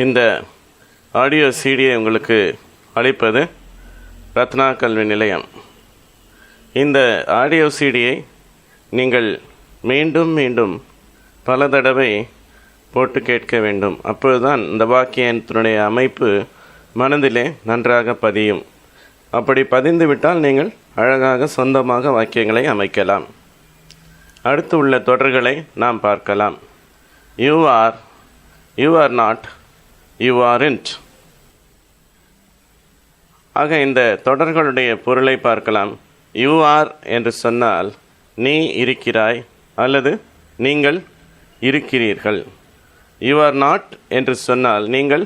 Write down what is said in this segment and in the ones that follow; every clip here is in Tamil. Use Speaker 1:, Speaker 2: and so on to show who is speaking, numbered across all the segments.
Speaker 1: இந்த ஆடியோ சிடியை உங்களுக்கு அளிப்பது ரத்னா கல்வி நிலையம். இந்த ஆடியோ சிடியை நீங்கள் மீண்டும் மீண்டும் பல தடவை போட்டு கேட்க வேண்டும். அப்பொழுதுதான் இந்த வாக்கியத்தினுடைய அமைப்பு மனதிலே நன்றாக பதியும். அப்படி பதிந்துவிட்டால் நீங்கள் அழகாக சொந்தமாக வாக்கியங்களை அமைக்கலாம். அடுத்து உள்ள தொடர்களை நாம் பார்க்கலாம். You are, you are not, you aren't. ஆக இந்த தொடர்களுடைய பொருளை பார்க்கலாம். யூ ஆர் என்று சொன்னால் நீ இருக்கிறாய் அல்லது நீங்கள் இருக்கிறீர்கள். யூ ஆர் நாட் என்று சொன்னால் நீங்கள்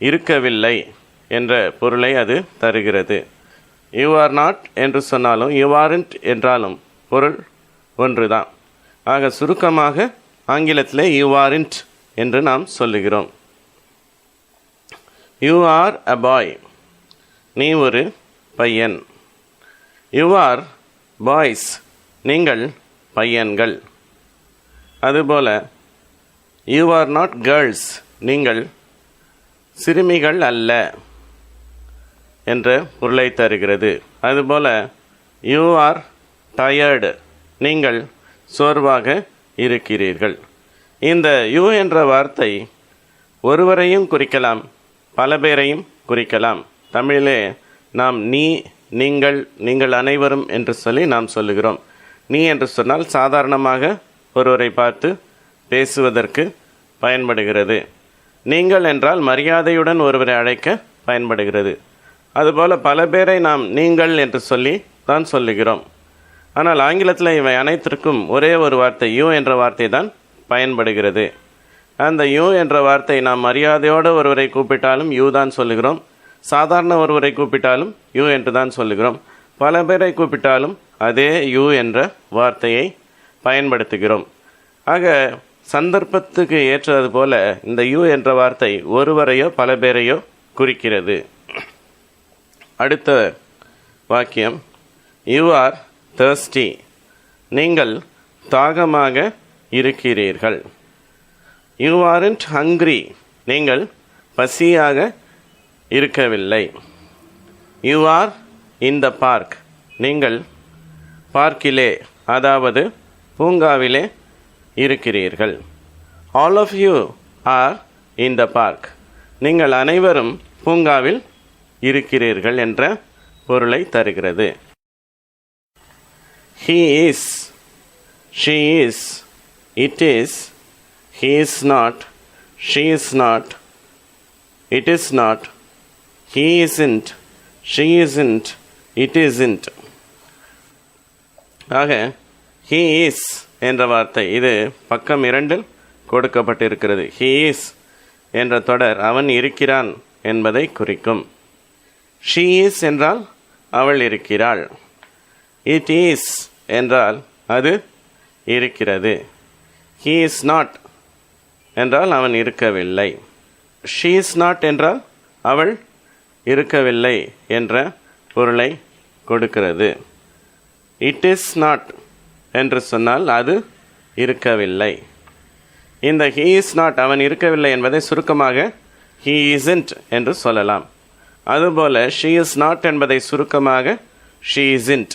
Speaker 1: இருக்கவில்லை என்ற பொருளை அது தருகிறது. யூ ஆர் நாட் என்று சொன்னாலும் யூ ஆர்ன்ட் என்றாலும் பொருள் ஒன்றுதான். ஆக சுருக்கமாக ஆங்கிலத்திலே யூ ஆர்ன்ட் என்று நாம் சொல்லுகிறோம். யூ ஆர் அ பாய், நீ ஒரு பையன். யூ ஆர் பாய்ஸ், நீங்கள் பையன்கள். அதுபோல யூ ஆர் நாட் கேர்ள்ஸ், நீங்கள் சிறுமிகள் அல்ல என்ற பொருளை தருகிறது. அதுபோல யூ ஆர் டயர்டு, நீங்கள் சோர்வாக இருக்கிறீர்கள். இந்த யூ என்ற வார்த்தை ஒருவரையும் குறிக்கலாம், பல பேரையும் குறிக்கலாம். தமிழிலே நாம் நீ, நீங்கள், நீங்கள் அனைவரும் என்று சொல்லி நாம் சொல்லுகிறோம். நீ என்று சொன்னால் சாதாரணமாக ஒருவரை பார்த்து பேசுவதற்கு பயன்படுகிறது. நீங்கள் என்றால் மரியாதையுடன் ஒருவரை அழைக்க பயன்படுகிறது. அதுபோல் பல பேரை நாம் நீங்கள் என்று சொல்லி தான் சொல்லுகிறோம். ஆனால் ஆங்கிலத்தில் இவை அனைத்திற்கும் ஒரே ஒரு வார்த்தை யூ என்ற வார்த்தை தான் பயன்படுகிறது. அந்த யூ என்ற வார்த்தை நாம் மரியாதையோடு ஒருவரை கூப்பிட்டாலும் யூ தான் சொல்லுகிறோம். சாதாரண ஒருவரை கூப்பிட்டாலும் யூ என்று தான் சொல்லுகிறோம். பல பேரை கூப்பிட்டாலும் அதே யூ என்ற வார்த்தையை பயன்படுத்துகிறோம். ஆக சந்தர்ப்பத்துக்கு ஏற்றது போல இந்த யூ என்ற வார்த்தை ஒருவரையோ பல பேரையோ குறிக்கிறது. அடுத்த வாக்கியம், யூ ஆர் thirsty, நீங்கள் தாகமாக இருக்கிறீர்கள். யூ aren't hungry, நீங்கள் பசியாக இருக்கவில்லை. You are in the park, நீங்கள் பார்க்கிலே அதாவது பூங்காவிலே இருக்கிறீர்கள். All of you are in the park, நீங்கள் அனைவரும் பூங்காவில் இருக்கிறீர்கள் என்ற பொருளை தருகிறது. He is, she is, it is, he is not, she is not, it is not, he isn't, she isn't, it isn't. ஆக he is என்ற வார்த்தை இது பக்கம் 2 கொடுக்கப்பட்டிருக்கிறது. he is என்ற தொடர் அவன் இருக்கிறான் என்பதை குறிக்கும். she is என்றால் அவள் இருக்கிறாள். it is என்றால் அது இருக்கிறது. he is not என்றால் அவன் இருக்கவில்லை. she is not என்றால் அவள் இருக்கவில்லை என்ற பொருளை கொடுக்கிறது. it is not என்று சொன்னால் அது இருக்கவில்லை. இந்த he is not அவன் இருக்கவில்லை என்பதை சுருக்கமாக he isn't என்று சொல்லலாம். அதுபோல she is not என்பதை சுருக்கமாக she isn't,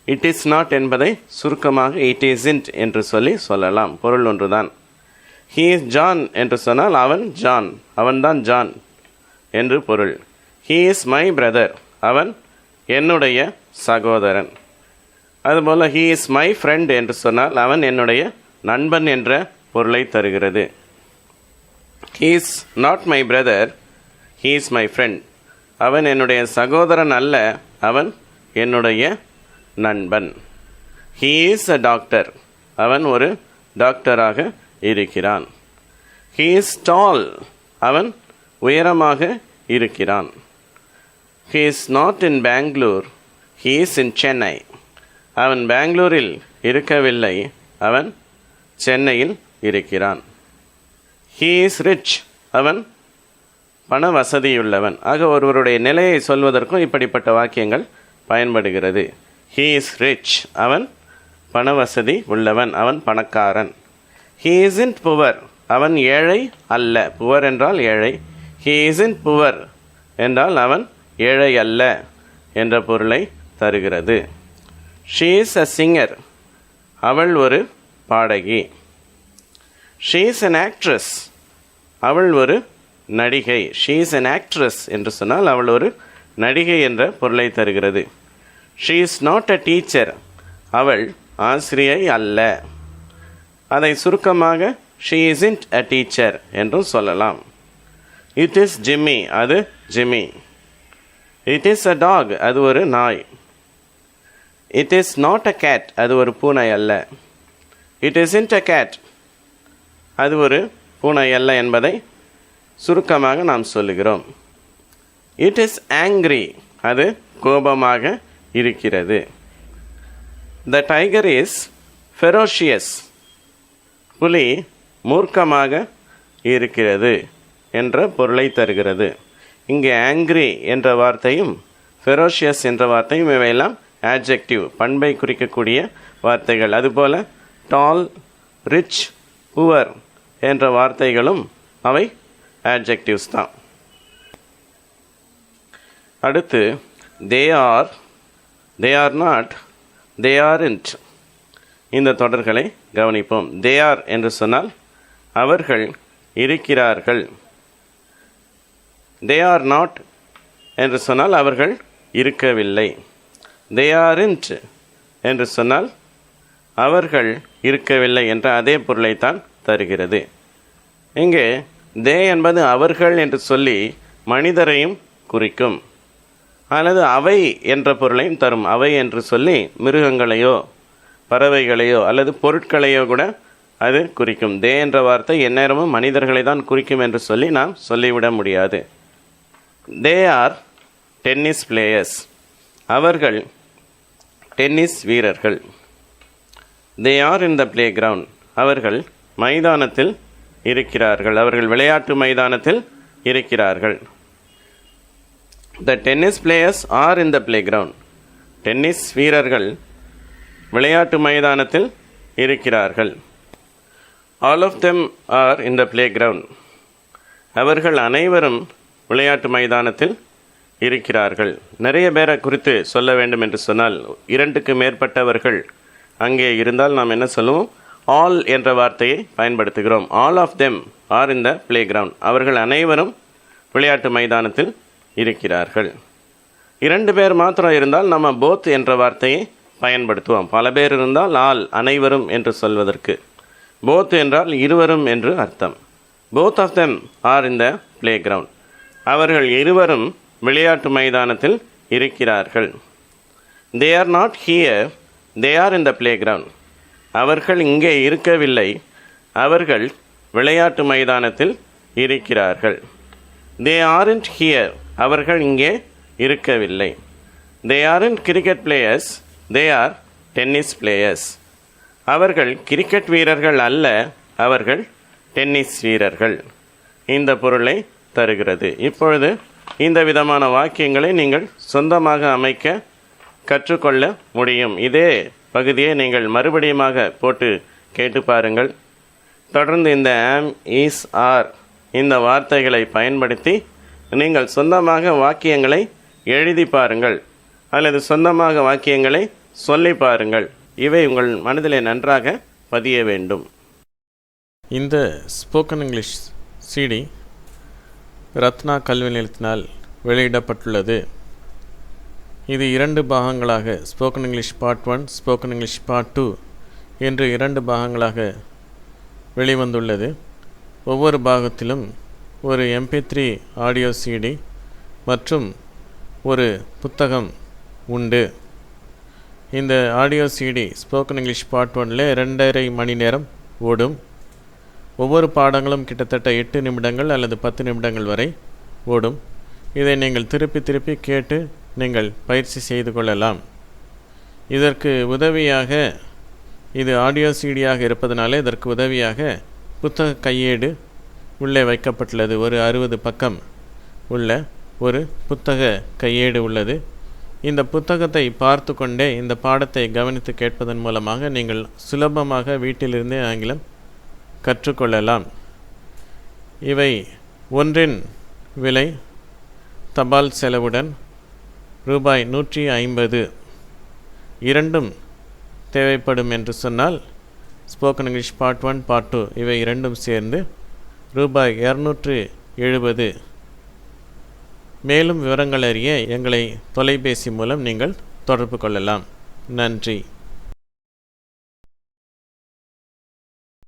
Speaker 1: it is not என்பதை சுருக்கமாக it isn't என்று சொல்லலாம். பொருள் ஒன்றுதான். he is John என்று சொன்னால் அவன் ஜான், அவன்தான் ஜான் என்று பொருள். he is my brother, அவன் என்னுடைய சகோதரன். அதுபோல he is my friend என்று சொன்னால் அவன் என்னுடைய நண்பன் என்ற பொருளை தருகிறது. he is not my brother, he is my friend, அவன் என்னுடைய சகோதரன் அல்ல, அவன் என்னுடைய நண்பன். he is a doctor, அவன் ஒரு டாக்டராக இருக்கிறான். he is tall, அவன் உயரமாக இருக்கிறான். he is not in Bangalore, he is in Chennai, அவன் பெங்களூரில் இருக்கவில்லை, அவன் சென்னையில் இருக்கிறான். he is rich, அவன் பண வசதியுள்ளவன். ஆக ஒருவருடைய நிலையை சொல்வதற்கும் இப்படிப்பட்ட வாக்கியங்கள் பயன்படுகிறது. he is rich, அவன் பண வசதி உள்ளவன், அவன் பணக்காரன். he isn't poor, அவன் ஏழை அல்ல. புவர் என்றால் ஏழை. ஹீ இஸ்ன்ட் புவர் என்றால் அவன் ஏழை அல்ல என்ற பொருளை தருகிறது. She is a singer. அவள் ஒரு பாடகி. She is an actress. அவள் ஒரு நடிகை. ஷீ இஸ் அன் ஆக்ட்ரஸ் என்று சொன்னால் அவள் ஒரு நடிகை என்ற பொருளை தருகிறது. She is not a teacher. அவள் ஆசிரியை அல்ல. அதை சுருக்கமாக ஷீ இஸ்ன்ட் அ டீச்சர் என்றும் சொல்லலாம். It is Jimmy. அது Jimmy. It is a dog. அது ஒரு நாய். It is not a cat. அது ஒரு பூனை அல்ல. It isn't a cat. அது ஒரு பூனை அல்ல என்பதை சுருக்கமாக நாம் சொல்லுகிறோம். It is angry. அது கோபமாக இருக்கிறது. The tiger is ferocious. புலி மூர்க்கமாக இருக்கிறது என்ற பொருளை தருகிறது. இங்கே ஆங்க்ரி என்ற வார்த்தையும் ஃபெரோஷியஸ் என்ற வார்த்தையும் இவையெல்லாம் ஆட்ஜெக்டிவ், பண்பை குறிக்கக்கூடிய வார்த்தைகள். அதுபோல டால், ரிச், புவர் என்ற வார்த்தைகளும் அவை ஆட்ஜெக்டிவ்ஸ் தான். அடுத்து they are, they are not, they aren't. இந்த தொடர்களை கவனிப்போம். தே ஆர் என்று சொன்னால் அவர்கள் இருக்கிறார்கள். தே ஆர் நாட் என்று சொன்னால் அவர்கள் இருக்கவில்லை. தே ஆர்ன்ட் என்று சொன்னால் அவர்கள் இருக்கவில்லை என்ற அதே பொருளைத்தான் தருகிறது. இங்கே தே என்பது அவர்கள் என்று சொல்லி மனிதரையும் குறிக்கும், அல்லது அவை என்ற பொருளையும் தரும். அவை என்று சொல்லி மிருகங்களையோ பறவைகளையோ அல்லது பொருட்களையோ கூட அது குறிக்கும். தே என்ற வார்த்தை எந்நேரமும் மனிதர்களை தான் குறிக்கும் என்று சொல்லி நாம் சொல்லிவிட முடியாது. They are tennis players. அவர்கள் டென்னிஸ் வீரர்கள். They are in the playground. அவர்கள் மைதானத்தில் இருக்கிறார்கள். அவர்கள் விளையாட்டு மைதானத்தில் இருக்கிறார்கள். The tennis players are in the playground. டென்னிஸ் வீரர்கள் விளையாட்டு மைதானத்தில் இருக்கிறார்கள். All of them are in the playground. அவர்கள் அனைவரும் விளையாட்டு மைதானத்தில் இருக்கிறார்கள். நிறைய பேரை குறித்து சொல்ல வேண்டும் என்று சொன்னால், 2க்கு மேற்பட்டவர்கள் அங்கே இருந்தால் நாம் என்ன சொல்லுவோம்? ஆல் என்ற வார்த்தையை பயன்படுத்துகிறோம். All of them are in the playground. அவர்கள் அனைவரும் விளையாட்டு மைதானத்தில் இருக்கிறார்கள். 2 பேர் மாத்திரம் இருந்தால் நம்ம போத் என்ற வார்த்தையை பயன்படுத்துவோம். பல பேர் இருந்தால் ஆல், அனைவரும் என்று சொல்வதற்கு. போத் என்றால் இருவரும் என்று அர்த்தம். Both of them are in the playground. அவர்கள் இருவரும் விளையாட்டு மைதானத்தில் இருக்கிறார்கள். They are not here, they are in the playground. அவர்கள் இங்கே இருக்கவில்லை, அவர்கள் விளையாட்டு மைதானத்தில் இருக்கிறார்கள். They aren't here. அவர்கள் இங்கே இருக்கவில்லை. They aren't cricket players, they are tennis players. அவர்கள் கிரிக்கெட் வீரர்கள் அல்ல, அவர்கள் டென்னிஸ் வீரர்கள். இந்த பொருளை தருகிறது. இப்பொழுது இந்த விதமான வாக்கியங்களை நீங்கள் சொந்தமாக அமைக்க கற்றுக்கொள்ள முடியும். இதே பகுதியை நீங்கள் மறுபடியுமாக போட்டு கேட்டு பாருங்கள். தொடர்ந்து இந்த ஆம், இஸ், ஆர் இந்த வார்த்தைகளை பயன்படுத்தி நீங்கள் சொந்தமாக வாக்கியங்களை எழுதி பாருங்கள், அல்லது சொந்தமாக வாக்கியங்களை சொல்லி பாருங்கள். இவை உங்கள் மனதிலே நன்றாக பதிய வேண்டும்.
Speaker 2: இந்த ஸ்போக்கன் இங்கிலீஷ் சிடி ரத்னா கல்வி நிலையத்தினால் வெளியிடப்பட்டுள்ளது. இது 2 பாகங்களாக, spoken English part 1, spoken English part 2 என்று 2 பாகங்களாக வெளிவந்துள்ளது. ஒவ்வொரு பாகத்திலும் ஒரு MP3 ஆடியோ சிடி மற்றும் ஒரு புத்தகம் உண்டு. இந்த audio CD spoken English part 1ல் 2.5 மணி நேரம் ஓடும். ஒவ்வொரு பாடங்களும் கிட்டத்தட்ட 8 நிமிடங்கள் அல்லது 10 நிமிடங்கள் வரை ஓடும். இதை நீங்கள் திருப்பி திருப்பி கேட்டு நீங்கள் பயிற்சி செய்து கொள்ளலாம். இதற்கு உதவியாக, இது ஆடியோ சிடியாக இருப்பதனால இதற்கு உதவியாக புத்தக கையேடு உள்ளே வைக்கப்பட்டுள்ளது. ஒரு 60 பக்கம் உள்ள ஒரு புத்தக கையேடு உள்ளது. இந்த புத்தகத்தை பார்த்து கொண்டே இந்த பாடத்தை கவனித்து கேட்பதன் மூலமாக நீங்கள் சுலபமாக வீட்டிலிருந்தே ஆங்கிலம் கற்றுக்கொள்ளலாம். இவை ஒன்றின் விலை தபால் செலவுடன் ரூபாய் 150. இரண்டும் தேவைப்படும் என்று சொன்னால் ஸ்போக்கன் இங்கிலீஷ் பார்ட் 1 பார்ட் 2 இவை இரண்டும் சேர்ந்து ரூபாய் 270. மேலும் விவரங்கள் அறிய எங்களை தொலைபேசி மூலம் நீங்கள் தொடர்பு கொள்ளலாம். நன்றி.